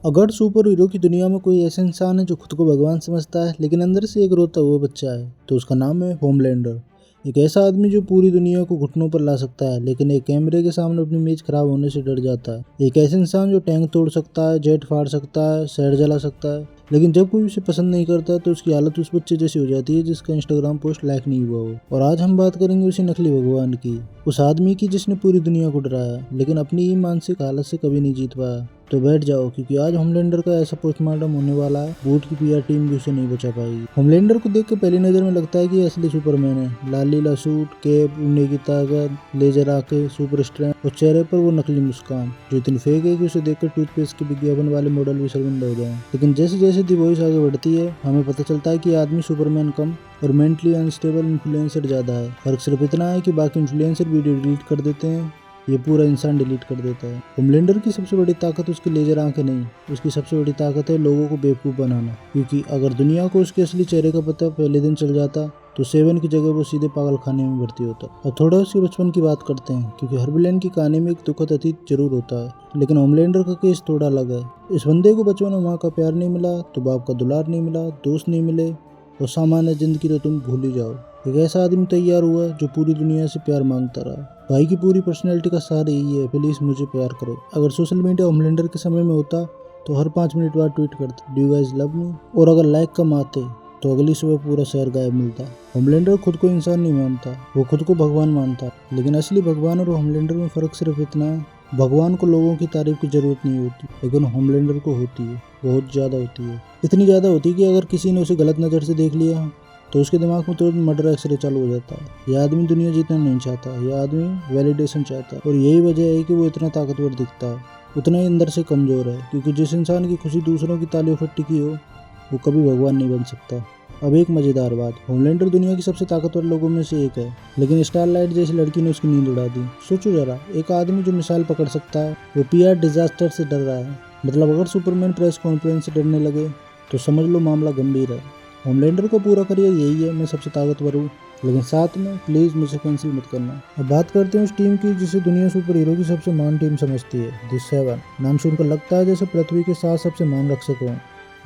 अगर super hero की दुनिया में कोई ऐसा इंसान है जो खुद को भगवान समझता है लेकिन अंदर से एक रोता हुआ बच्चा है, तो उसका नाम है होमलैंडर। एक ऐसा आदमी जो पूरी दुनिया को घुटनों पर ला सकता है लेकिन एक कैमरे के सामने अपनी इमेज खराब होने से डर जाता है। एक ऐसा इंसान जो टैंक तोड़ सकता है, जेट फाड़ सकता है, शहर जला सकता है, लेकिन जब कोई उसे पसंद नहीं करता तो उसकी हालत उस बच्चे जैसी हो जाती है जिसका इंस्टाग्राम पोस्ट लाइक नहीं हुआ हो। और आज हम बात करेंगे उसी नकली भगवान की, उस आदमी की जिसने पूरी दुनिया को डराया लेकिन अपनी ही मानसिक हालत से कभी नहीं जीत पाया। तो बैठ जाओ क्योंकि आज होमलैंडर का ऐसा पोस्टमार्टम होने वाला है, बूट की पीआर टीम भी उसे नहीं बचा पाएगी। होमलैंडर को देख के पहली नजर में लगता है कि ये असली सुपरमैन है। लाल लीला सूट, कैप, उड़ने की ताकत, लेजर आंखें, सुपर स्ट्रेंथ और चेहरे पर वो नकली मुस्कान जो इतनी फेक है कि उसे देखकर टूथपेस्ट के विज्ञापन वाले मॉडल भी शर्मिंदा हो जाए। लेकिन जैसे जैसे दी वॉइस आगे बढ़ती है हमें पता चलता है कि आदमी सुपरमैन कम और मेंटली अनस्टेबल इन्फ्लुएंसर ज्यादा है। फर्क सिर्फ इतना है कि बाकी इन्फ्लुएंसर वीडियो डिलीट कर देते हैं, ये पूरा इंसान डिलीट कर देता है। होमलैंडर की सबसे बड़ी ताकत उसकी लेजर आंखें नहीं, उसकी सबसे बड़ी ताकत है लोगों को बेवकूफ़ बनाना। क्योंकि अगर दुनिया को उसके असली चेहरे का पता पहले दिन चल जाता तो सेवन की जगह वो सीधे पागल खाने में भर्ती होता। और थोड़ा उसके बचपन की बात करते हैं क्योंकि हर विलेन की कहानी में एक दुखद अतीत जरूर होता है, लेकिन होमलैंडर का केस थोड़ा अलग है। इस बंदे को बचपन में माँ का प्यार नहीं मिला तो बाप का दुलार नहीं मिला, दोस्त नहीं मिले और सामान्य जिंदगी तो तुम भूल ही जाओ। एक ऐसा आदमी तैयार हुआ जो पूरी दुनिया से प्यार मांगता रहा। भाई की पूरी पर्सनैलिटी का सार यही है, प्लीज मुझे प्यार करो। अगर सोशल मीडिया होमलैंडर के समय में होता तो हर 5 मिनट बाद ट्वीट करते, do you guys love me, और अगर लाइक कम आते तो अगली सुबह पूरा शहर गायब मिलता। होमलैंडर खुद को इंसान नहीं मानता, वो खुद को भगवान मानता। लेकिन असली भगवान और होमलैंडर में फर्क सिर्फ इतना है, भगवान को लोगों की तारीफ की जरूरत नहीं होती लेकिन होमलैंडर को होती है, बहुत ज्यादा होती है। इतनी ज्यादा होती है कि अगर किसी ने उसे गलत नजर से देख लिया तो उसके दिमाग में तुरंत मर्डर एक्सरे चालू हो जाता है। यह आदमी दुनिया जीतना नहीं चाहता, यह आदमी वैलिडेशन चाहता है। और यही वजह है कि वो इतना ताकतवर दिखता है, उतना ही अंदर से कमजोर है। क्योंकि जिस इंसान की खुशी दूसरों की तालियों पर टिकी हो वो कभी भगवान नहीं बन सकता। अब एक मजेदार बात, होमलैंडर दुनिया की सबसे ताकतवर लोगों में से एक है, लेकिन स्टारलाइट जैसी लड़की ने उसकी नींद उड़ा दी। सोचो जरा, एक आदमी जो मिसाइल पकड़ सकता है वो पीआर डिजास्टर से डर रहा है। मतलब अगर सुपरमैन प्रेस कॉन्फ्रेंस से डरने लगे तो समझ लो मामला गंभीर है। होमलैंडर का पूरा करियर यही है, मैं सबसे ताकतवर हूँ, लेकिन साथ में प्लीज मुझे कैंसिल मत करना। अब बात करते हैं उस टीम की जिसे दुनिया सुपर हीरो की सबसे महान टीम समझती है, दी सेवन। नाम सुनकर लगता है जैसे पृथ्वी के 7 सबसे महान रक्षक हों,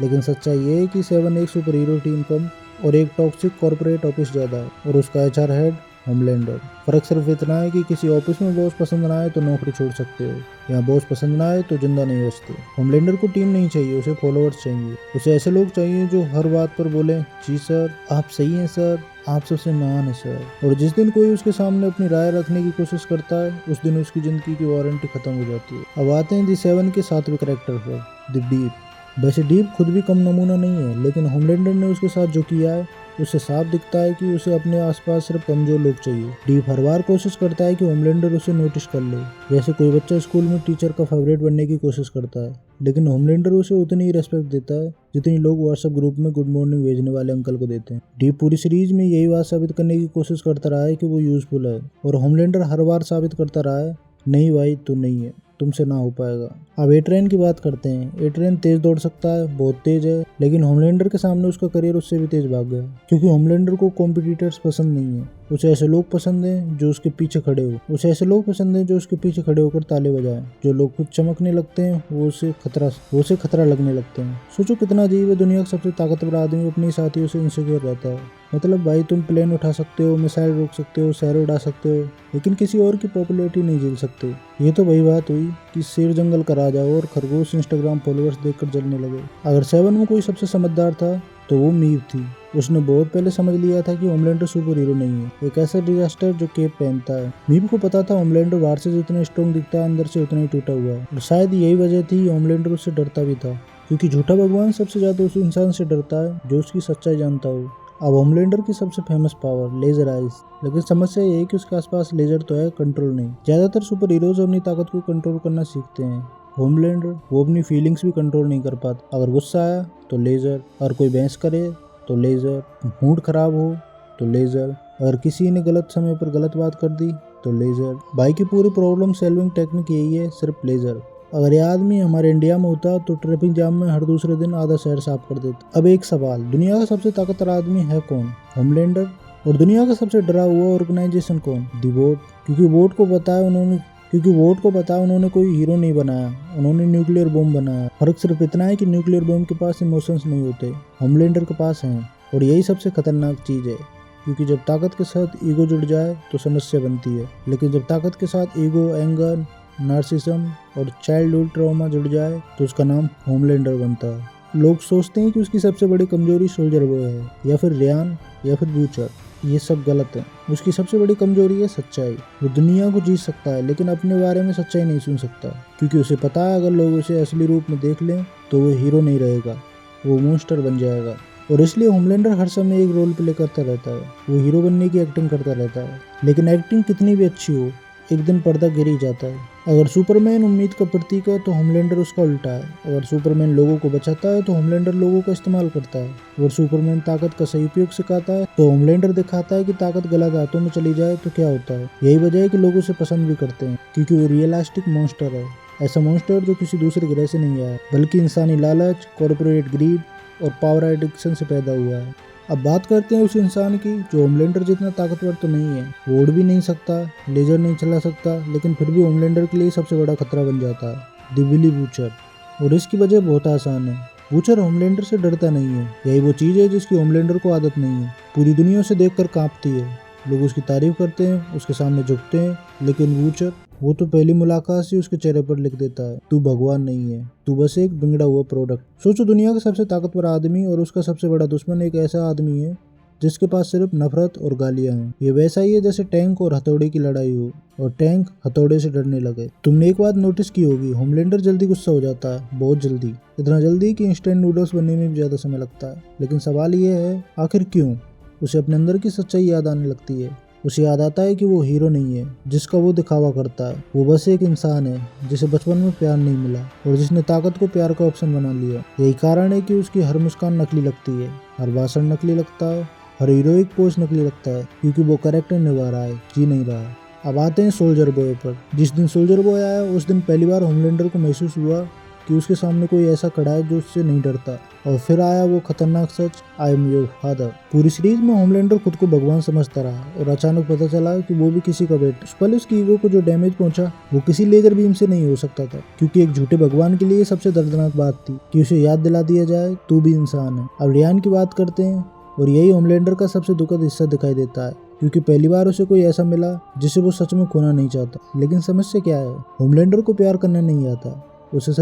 लेकिन सच्चाई ये है कि सेवन एक सुपर हीरो टीम कम और एक टॉक्सिक कॉर्पोरेट ऑफिस ज्यादा है, और उसका एचआर हेड होमलैंडर। फर्क सिर्फ इतना है कि किसी ऑफिस में बॉस पसंद ना आए तो नौकरी छोड़ सकते हो, यहाँ बॉस पसंद ना आए तो जिंदा नहीं बचते। होमलैंडर को टीम नहीं चाहिए, उसे फॉलोअर्स चाहिए। उसे ऐसे लोग चाहिए जो हर बात पर बोले, जी सर आप सही हैं सर, आप सबसे महान है सर। और जिस दिन कोई उसके सामने अपनी राय रखने की कोशिश करता है उस दिन उसकी जिंदगी की वारंटी खत्म हो जाती है। अब आते हैं दी सेवन के 7वें करेक्टर पर, द डीप। वैसे डीप खुद भी कम नमूना नहीं है, लेकिन होमलैंडर ने उसके साथ जो किया है उससे साफ दिखता है कि उसे अपने आसपास सिर्फ कमजोर लोग चाहिए। डीप हर बार कोशिश करता है कि होमलैंडर उसे नोटिस कर ले, जैसे कोई बच्चा स्कूल में टीचर का फेवरेट बनने की कोशिश करता है, लेकिन होमलैंडर उसे उतनी ही रेस्पेक्ट देता है जितनी लोग व्हाट्सएप ग्रुप में गुड मॉर्निंग भेजने वाले अंकल को देते हैं। डीप पूरी सीरीज में यही बात साबित करने की कोशिश करता रहा है कि वो यूजफुल है, और होमलैंडर हर बार साबित करता रहा है, नहीं भाई तू नहीं है, तुमसे ना हो पाएगा। अब ए ट्रेन की बात करते हैं। ए ट्रेन तेज दौड़ सकता है, बहुत तेज है, लेकिन होमलैंडर के सामने उसका करियर उससे भी तेज भाग गया। क्योंकि होमलैंडर को कॉम्पिटिटर्स पसंद नहीं है, उसे ऐसे लोग पसंद हैं जो उसके पीछे खड़े हो। उसे ऐसे लोग पसंद हैं जो उसके पीछे खड़े होकर ताले बजाएं। जो लोग खुद चमकने लगते हैं वो उसे खतरा लगने लगते हैं। सोचो कितना अजीब है, दुनिया का सबसे ताकतवर आदमी अपने साथियों से इनसिक्योर रहता है। मतलब भाई तुम प्लेन उठा सकते हो, मिसाइल रोक सकते हो, शहर उड़ा सकते हो, लेकिन किसी और की पॉपुलैरिटी नहीं झेल सकते। ये तो वही बात हुई कि शेर जंगल का राजा हो और खरगोश इंस्टाग्राम फॉलोअर्स देखकर जलने लगे। अगर सेवन में कोई सबसे समझदार था तो वो मीव थी। उसने बहुत पहले समझ लिया था कि होमलैंडर सुपर हीरो नहीं है, एक ऐसा डिजास्टर जो केप पहनता है। मीव को पता था होमलैंडर बाहर से जितना स्ट्रॉन्ग दिखता है अंदर से उतना ही टूटा हुआ है, और शायद यही वजह थी होमलैंडर उससे डरता भी था। क्योंकि झूठा भगवान सबसे ज्यादा उस इंसान से डरता है जो उसकी सच्चाई जानता हो। अब होमलैंडर की सबसे फेमस पावर लेजर आइज, लेकिन समस्या ये है कि उसके आसपास लेजर तो है, कंट्रोल नहीं। ज्यादातर सुपर हीरोज अपनी ताकत को कंट्रोल करना सीखते हैं, होमलैंडर वो अपनी फीलिंग्स भी कंट्रोल नहीं कर पाता। अगर गुस्सा आया तो लेजर, अगर कोई बहस करे तो लेजर, मूड खराब हो तो लेजर, अगर किसी ने गलत समय पर गलत बात कर दी तो लेजर। भाई की पूरी प्रॉब्लम सॉल्विंग टेक्निक यही है, सिर्फ लेजर। अगर ये आदमी हमारे इंडिया में होता तो ट्रैफिक जाम में हर दूसरे दिन आधा शहर साफ कर देता। अब एक सवाल, दुनिया का सबसे ताकतवर आदमी है कौन? होमलैंडर। और दुनिया का सबसे डरा हुआ ऑर्गेनाइजेशन कौन? दी वोट। क्योंकि वोट को पता है उन्होंने क्योंकि वोट को पता उन्होंने कोई हीरो नहीं बनाया, उन्होंने न्यूक्लियर बॉम्ब बनाया। फर्क सिर्फ इतना है कि न्यूक्लियर बॉम्ब के पास इमोशंस नहीं होते, होमलैंडर के पास हैं। और यही सबसे खतरनाक चीज़ है, क्योंकि जब ताकत के साथ ईगो जुड़ जाए तो समस्या बनती है, लेकिन जब ताकत के साथ ईगो, एंगर, नार्सिसम और चाइल्डहुड ट्रॉमा जुड़ जाए तो उसका नाम होमलैंडर बनता है। लोग सोचते हैं कि उसकी सबसे बड़ी कमजोरी सोल्जर बॉय है, या फिर रियान, या फिर बूचर। ये सब गलत है। उसकी सबसे बड़ी कमजोरी है सच्चाई। वो दुनिया को जीत सकता है, लेकिन अपने बारे में सच्चाई नहीं सुन सकता, क्योंकि उसे पता है अगर लोग उसे असली रूप में देख लें तो वो हीरो नहीं रहेगा, वो मॉन्स्टर बन जाएगा। और इसलिए होमलैंडर हर समय एक रोल प्ले करता रहता है। वो हीरो बनने की एक्टिंग करता रहता है, लेकिन एक्टिंग कितनी भी अच्छी हो, एक दिन पर्दा गिर ही जाता है। अगर सुपरमैन उम्मीद का प्रतीक है तो होमलैंडर उसका उल्टा है। अगर सुपरमैन लोगों को बचाता है तो होमलैंडर लोगों का इस्तेमाल करता है। अगर सुपरमैन ताकत का सही उपयोग सिखाता है तो होमलैंडर दिखाता है कि ताकत गलत हाथों में चली जाए तो क्या होता है। यही वजह है कि लोग उसे पसंद भी करते हैं, क्योंकि वो रियलिस्टिक मॉन्स्टर है। ऐसा मॉन्स्टर जो किसी दूसरे ग्रह से नहीं आया, बल्कि इंसानी लालच, कॉर्पोरेट ग्रीड और पावर एडिक्शन से पैदा हुआ है। अब बात करते हैं उस इंसान की जो होमलैंडर जितना ताकतवर तो नहीं है, वो उड़ भी नहीं सकता, लेजर नहीं चला सकता, लेकिन फिर भी होमलैंडर के लिए सबसे बड़ा खतरा बन जाता है, द विली बूचर। और इसकी वजह बहुत आसान है। बूचर होमलैंडर से डरता नहीं है। यही वो चीज़ है जिसकी होमलैंडर को आदत नहीं है। पूरी दुनिया उसे देखकर कांपती है। लोग उसकी तारीफ करते हैं, उसके सामने झुकते हैं, लेकिन बूचर, वो तो पहली मुलाकात से उसके चेहरे पर लिख देता है, तू भगवान नहीं है, तू बस एक बिगड़ा हुआ प्रोडक्ट। सोचो, दुनिया का सबसे ताकतवर आदमी और उसका सबसे बड़ा दुश्मन एक ऐसा आदमी है जिसके पास सिर्फ नफरत और गालियां हैं। ये वैसा ही है जैसे टैंक और हथौड़े की लड़ाई हो और टैंक हथौड़े से डरने लगे। तुमने एक बात नोटिस की होगी, होमलैंडर जल्दी गुस्सा हो जाता है, बहुत जल्दी, इतना जल्दी कि इंस्टेंट नूडल्स बनने में भी ज्यादा समय लगता है। लेकिन सवाल ये है, आखिर क्यों? उसे अपने अंदर की सच्चाई याद आने लगती है। उसे याद आता है कि वो हीरो नहीं है जिसका वो दिखावा करता है। वो बस एक इंसान है जिसे बचपन में प्यार नहीं मिला और जिसने ताकत को प्यार का ऑप्शन बना लिया। यही कारण है कि उसकी हर मुस्कान नकली लगती है, हर भाषण नकली लगता है, हर हीरोइक पोज नकली लगता है, क्योंकि वो कैरेक्टर निभा रहा है, जी नहीं रहा है। अब आते हैं सोल्जर बॉय पर। जिस दिन सोल्जर बॉय आया उस दिन पहली बार होमलैंडर को महसूस हुआ कि उसके सामने कोई ऐसा खड़ा है जो उससे नहीं डरता। और फिर आया वो खतरनाक सच, आई एम योर फादर। पूरी सीरीज में होमलैंडर खुद को भगवान समझता रहा और अचानक पता चला कि वो भी किसी का बेटा। पहले उसकी ईगो को जो डैमेज पहुंचा वो किसी लेजर बीम से नहीं हो सकता था, क्योंकि एक झूठे भगवान के लिए सबसे दर्दनाक बात थी कि उसे याद दिला दिया जाए तू भी इंसान है। अब रियान की बात करते हैं, और यही होमलैंडर का सबसे दुखद हिस्सा दिखाई देता है, क्योंकि पहली बार उसे कोई ऐसा मिला जिसे वो सच में खोना नहीं चाहता। लेकिन समस्या क्या है, होमलैंडर को प्यार करना नहीं आता, उसे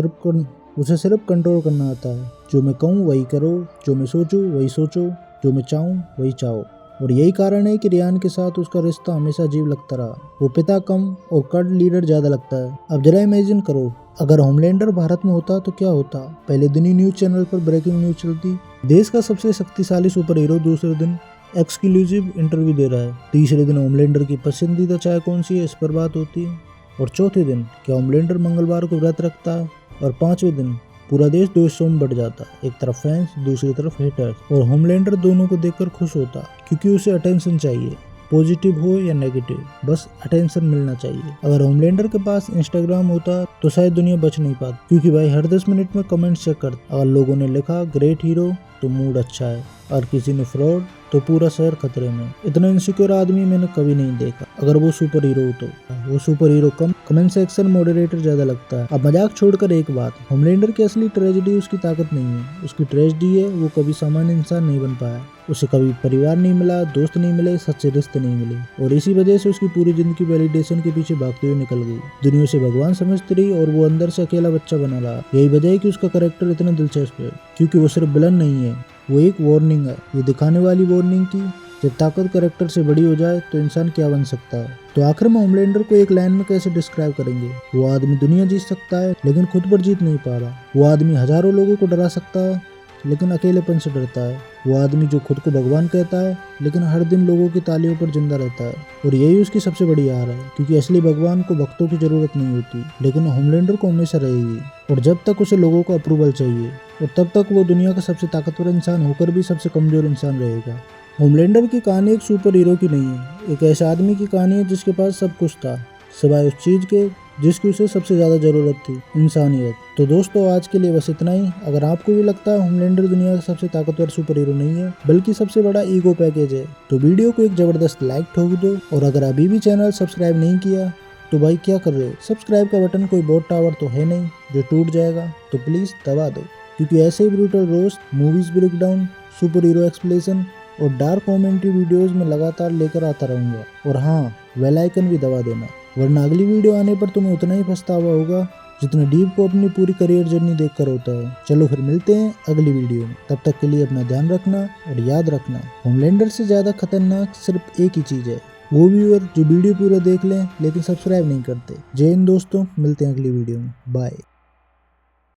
सिर्फ कंट्रोल करना आता है। जो मैं कहूँ वही करो, जो मैं सोचूं वही सोचो, जो मैं चाहूँ वही चाहो। और यही कारण है कि रियान के साथ उसका रिश्ता हमेशा अजीब लगता रहा। वो पिता कम और कल्ट लीडर ज्यादा लगता है। अब जरा इमेजिन करो, अगर होमलैंडर भारत में होता तो क्या होता। पहले दिन ही न्यूज चैनल पर ब्रेकिंग न्यूज चलती, देश का सबसे शक्तिशाली सुपर हीरो दूसरे दिन एक्सक्लूसिव इंटरव्यू दे रहा है। तीसरे दिन होमलैंडर की पसंदीदा चाय कौन सी है इस पर बात होती है। और चौथे दिन क्या होमलैंडर मंगलवार को व्रत रखता है। और पांचवें दिन पूरा देश दो हिस्सों में बढ़ जाता, एक तरफ फैंस, दूसरी तरफ हेटर्स। और होमलैंडर दोनों को देखकर खुश होता, क्योंकि उसे अटेंशन चाहिए, पॉजिटिव हो या नेगेटिव, बस अटेंशन मिलना चाहिए। अगर होमलैंडर के पास इंस्टाग्राम होता तो शायद दुनिया बच नहीं पाती, क्योंकि भाई हर 10 मिनट में कमेंट चेक करता। अगर लोगों ने लिखा ग्रेट हीरो तो मूड अच्छा है, और किसी ने फ्रॉड तो पूरा शहर खतरे में। इतना इनसिक्योर आदमी मैंने कभी नहीं देखा। अगर वो सुपर हीरो हो तो वो सुपर हीरो कम, कमेंट सेक्शन मॉडरेटर ज्यादा लगता है। अब मजाक छोड़कर एक बात, होमलैंडर की असली ट्रेजेडी उसकी ताकत नहीं है, उसकी ट्रेजेडी है वो कभी सामान्य इंसान नहीं बन पाया। उसे कभी परिवार नहीं मिला, दोस्त नहीं मिले, सच्चे रिश्ते नहीं मिले, और इसी वजह से उसकी पूरी जिंदगी वैलिडेशन के पीछे भागते हुए निकल गई। दुनिया से भगवान समझती रही और वो अंदर से अकेला बच्चा बना रहा। यही वजह है कि उसका कैरेक्टर इतना दिलचस्प है, क्योंकि वो सिर्फ विलन नहीं है, वो एक वार्निंग है। ये दिखाने वाली वार्निंग की जब ताकत कैरेक्टर से बड़ी हो जाए तो इंसान क्या बन सकता है। तो आखिर में होमलैंडर को एक लाइन में कैसे डिस्क्राइब करेंगे। वो आदमी दुनिया जीत सकता है लेकिन खुद पर जीत नहीं पा रहा। वो आदमी हजारों लोगों को डरा सकता है लेकिन अकेलेपन से डरता है। वो आदमी जो खुद को भगवान कहता है लेकिन हर दिन लोगों की तालियों पर जिंदा रहता है। और यही उसकी सबसे बड़ी हार है, क्योंकि असली भगवान को भक्तों की जरूरत नहीं होती, लेकिन होमलैंडर को हमेशा रहेगी। और जब तक उसे लोगों का अप्रूवल चाहिए, और तब तक वो दुनिया का सबसे ताकतवर इंसान होकर भी सबसे कमजोर इंसान रहेगा। होमलैंडर की कहानी एक सुपर हीरो की नहीं है, एक ऐसे आदमी की कहानी है जिसके पास सब कुछ था सिवाय उस चीज के जिसकी उसे सबसे ज्यादा जरूरत थी, इंसानियत। तो दोस्तों आज के लिए बस इतना ही। अगर आपको भी लगता है होमलैंडर दुनिया का सबसे ताकतवर सुपर हीरो नहीं है बल्कि सबसे बड़ा ईगो पैकेज है, तो वीडियो को एक जबरदस्त लाइक ठोक दो। और अगर अभी भी चैनल सब्सक्राइब नहीं किया तो तो भाई क्या कर रहे हो, सब्सक्राइब का बटन कोई बोट टावर तो है नहीं जो टूट जाएगा, तो प्लीज दबा दो, क्योंकि ऐसे ही brutal roast, movies breakdown, super hero explanation और डार्क कॉमेंट्री वीडियोस में लगातार लेकर आता रहूंगा। और हाँ, बेल आइकन भी दबा देना, वरना अगली वीडियो आने पर तुम्हें उतना ही पछतावा होगा जितना डीप को अपनी पूरी करियर जर्नी देखकर होता है। चलो फिर मिलते हैं अगली वीडियो में, तब तक के लिए अपना ध्यान रखना और याद रखना, होमलैंडर से ज्यादा खतरनाक सिर्फ एक ही चीज है, वो व्यूअर जो वीडियो पूरा देख लें लेकिन सब्सक्राइब नहीं करते। जय हिंद दोस्तों, मिलते हैं अगली वीडियो में, बाय।